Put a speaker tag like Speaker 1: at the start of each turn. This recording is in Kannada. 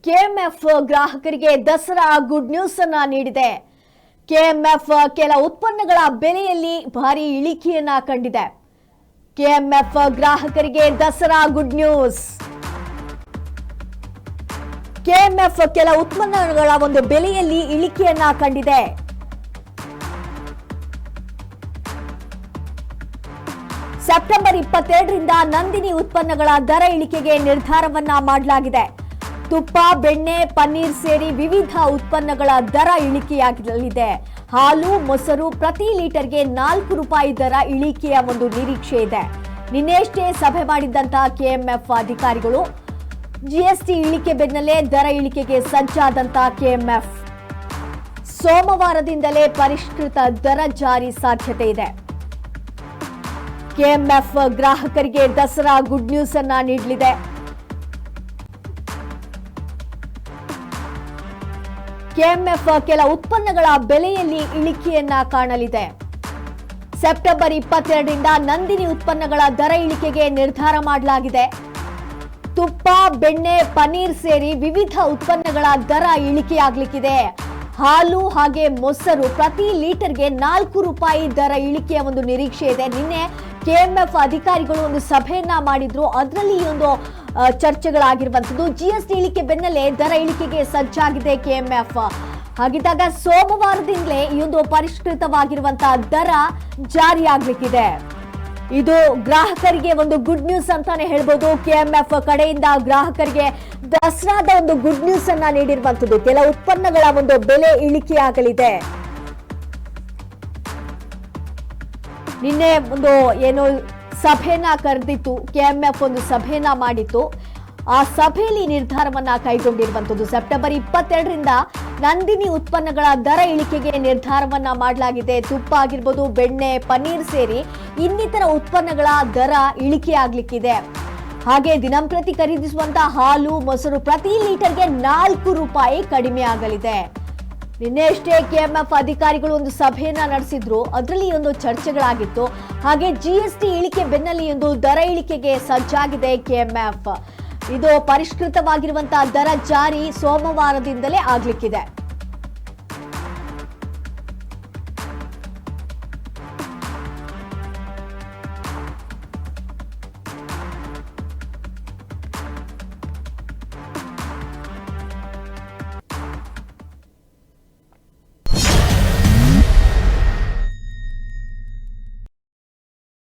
Speaker 1: ಕೆಎಂಎಫ್ ಗ್ರಾಹಕರಿಗೆ ದಸರಾ ಗುಡ್ ನ್ಯೂಸ್ ಅನ್ನ ನೀಡಿದೆ. ಕೆಎಂಎಫ್ ಕೆಲ ಉತ್ಪನ್ನಗಳ ಬೆಲೆಯಲ್ಲಿ ಭಾರಿ ಇಳಿಕೆಯನ್ನ ಕಂಡಿದೆ. ಕೆಎಂಎಫ್ ಗ್ರಾಹಕರಿಗೆ ದಸರಾ ಗುಡ್ ನ್ಯೂಸ್. ಕೆಎಂಎಫ್ ಕೆಲ ಉತ್ಪನ್ನಗಳ ಒಂದು ಬೆಲೆಯಲ್ಲಿ ಇಳಿಕೆಯನ್ನ ಕಂಡಿದೆ. ಸೆಪ್ಟೆಂಬರ್ 22ರಿಂದ ನಂದಿನಿ ಉತ್ಪನ್ನಗಳ ದರ ಇಳಿಕೆಗೆ ನಿರ್ಧಾರವನ್ನ ಮಾಡಲಾಗಿದೆ. ತುಪ್ಪ, ಬೆಣ್ಣೆ, ಪನ್ನೀರ್ ಸೇರಿ ವಿವಿಧ ಉತ್ಪನ್ನಗಳ ದರ ಇಳಿಕೆಯಾಗಲಿದೆ. ಹಾಲು, ಮೊಸರು ಪ್ರತಿ ಲೀಟರ್ಗೆ 4 ರೂಪಾಯಿ ದರ ಇಳಿಕೆಯ ಒಂದು ನಿರೀಕ್ಷೆ ಇದೆ. ನಿನ್ನೆಷ್ಟೇ ಸಭೆ ಮಾಡಿದ್ದಂತಹ ಕೆಎಂಎಫ್ ಅಧಿಕಾರಿಗಳು ಜಿಎಸ್ಟಿ ಇಳಿಕೆ ಬೆನ್ನಲ್ಲೇ ದರ ಇಳಿಕೆಗೆ ಸಜ್ಜಾದಂತಹ ಕೆಎಂಎಫ್ ಸೋಮವಾರದಿಂದಲೇ ಪರಿಷ್ಕೃತ ದರ ಜಾರಿ ಸಾಧ್ಯತೆ ಇದೆ. ಕೆಎಂಎಫ್ ಗ್ರಾಹಕರಿಗೆ ದಸರಾ ಗುಡ್ ನ್ಯೂಸ್ ಅನ್ನ ನೀಡಲಿದೆ. ಕೆಎಂಎಫ್ ಕೆಲ ಉತ್ಪನ್ನಗಳ ಬೆಲೆಯಲ್ಲಿ ಇಳಿಕೆಯನ್ನ ಕಾಣಲಿದೆ. ಸೆಪ್ಟೆಂಬರ್ 22ರಿಂದ ನಂದಿನಿ ಉತ್ಪನ್ನಗಳ ದರ ಇಳಿಕೆಗೆ ನಿರ್ಧಾರ ಮಾಡಲಾಗಿದೆ. ತುಪ್ಪ, ಬೆಣ್ಣೆ, ಪನ್ನೀರ್ ಸೇರಿ ವಿವಿಧ ಉತ್ಪನ್ನಗಳ ದರ ಇಳಿಕೆಯಾಗಲಿಕ್ಕಿದೆ. ಹಾಲು ಹಾಗೆ ಮೊಸರು ಪ್ರತಿ ಲೀಟರ್ಗೆ 4 ರೂಪಾಯಿ ದರ ಇಳಿಕೆಯ ಒಂದು ನಿರೀಕ್ಷೆ ಇದೆ. ನಿನ್ನೆ ಕೆಎಂಎಫ್ ಅಧಿಕಾರಿಗಳು ಒಂದು ಸಭೆಯನ್ನ ಮಾಡಿದ್ರು. ಅದರಲ್ಲಿ ಈ ಒಂದು ಚರ್ಚೆಗಳಾಗಿರುವಂತದ್ದು. ಜಿಎಸ್ಟಿ ಇಳಿಕೆ ಬೆನ್ನಲ್ಲೇ ದರ ಇಳಿಕೆಗೆ ಸಜ್ಜಾಗಿದೆ ಕೆಎಂಎಫ್. ಹಾಗಿದ್ದಾಗ ಸೋಮವಾರದಿಂದಲೇ ಈ ಒಂದು ಪರಿಷ್ಕೃತವಾಗಿರುವಂತಹ ದರ ಜಾರಿಯಾಗಲಿಕ್ಕಿದೆ. ಇದು ಗ್ರಾಹಕರಿಗೆ ಒಂದು ಗುಡ್ ನ್ಯೂಸ್ ಅಂತಾನೆ ಹೇಳ್ಬೋದು. ಕೆಎಂಎಫ್ ಕಡೆಯಿಂದ ಗ್ರಾಹಕರಿಗೆ ದಸರಾದ ಒಂದು ಗುಡ್ ನ್ಯೂಸ್ ಅನ್ನ ನೀಡಿರುವಂತದ್ದು. ಕೆಲ ಉತ್ಪನ್ನಗಳ ಒಂದು ಬೆಲೆ ಇಳಿಕೆಯಾಗಲಿದೆ. ನಿನ್ನೆ ಒಂದು ಏನು ಸಭೆಯನ್ನ ಕರೆದಿತ್ತು, ಕೆಎಂಎಫ್ ಒಂದು ಸಭೆಯನ್ನ ಮಾಡಿತ್ತು. ಆ ಸಭೆಯಲ್ಲಿ ನಿರ್ಧಾರವನ್ನ ಕೈಗೊಂಡಿರುವಂತದ್ದು. ಸೆಪ್ಟೆಂಬರ್ 22ರಿಂದ ನಂದಿನಿ ಉತ್ಪನ್ನಗಳ ದರ ಇಳಿಕೆಗೆ ನಿರ್ಧಾರವನ್ನ ಮಾಡಲಾಗಿದೆ. ತುಪ್ಪ ಆಗಿರ್ಬೋದು, ಬೆಣ್ಣೆ, ಪನ್ನೀರ್ ಸೇರಿ ಇನ್ನಿತರ ಉತ್ಪನ್ನಗಳ ದರ ಇಳಿಕೆಯಾಗಲಿಕ್ಕಿದೆ. ಹಾಗೆ ದಿನಂಪ್ರತಿ ಖರೀದಿಸುವಂತಹ ಹಾಲು, ಮೊಸರು ಪ್ರತಿ ಲೀಟರ್ಗೆ 4 ರೂಪಾಯಿ ಕಡಿಮೆ ಆಗಲಿದೆ. ನಿನ್ನೆಷ್ಟೇ ಕೆಎಂಎಫ್ ಅಧಿಕಾರಿಗಳು ಒಂದು ಸಭೆಯನ್ನ ನಡೆಸಿದ್ರು. ಅದರಲ್ಲಿ ಒಂದು ಚರ್ಚೆಗಳಾಗಿತ್ತು. ಹಾಗೆ ಜಿಎಸ್ಟಿ ಇಳಿಕೆ ಬೆನ್ನಲ್ಲೇ ಒಂದು ದರ ಇಳಿಕೆಗೆ ಸಜ್ಜಾಗಿದೆ ಕೆಎಂಎಫ್. ಇದು ಪರಿಷ್ಕೃತವಾಗಿರುವಂತಹ ದರ ಜಾರಿ ಸೋಮವಾರದಿಂದಲೇ ಆಗ್ಲಿಕ್ಕಿದೆ.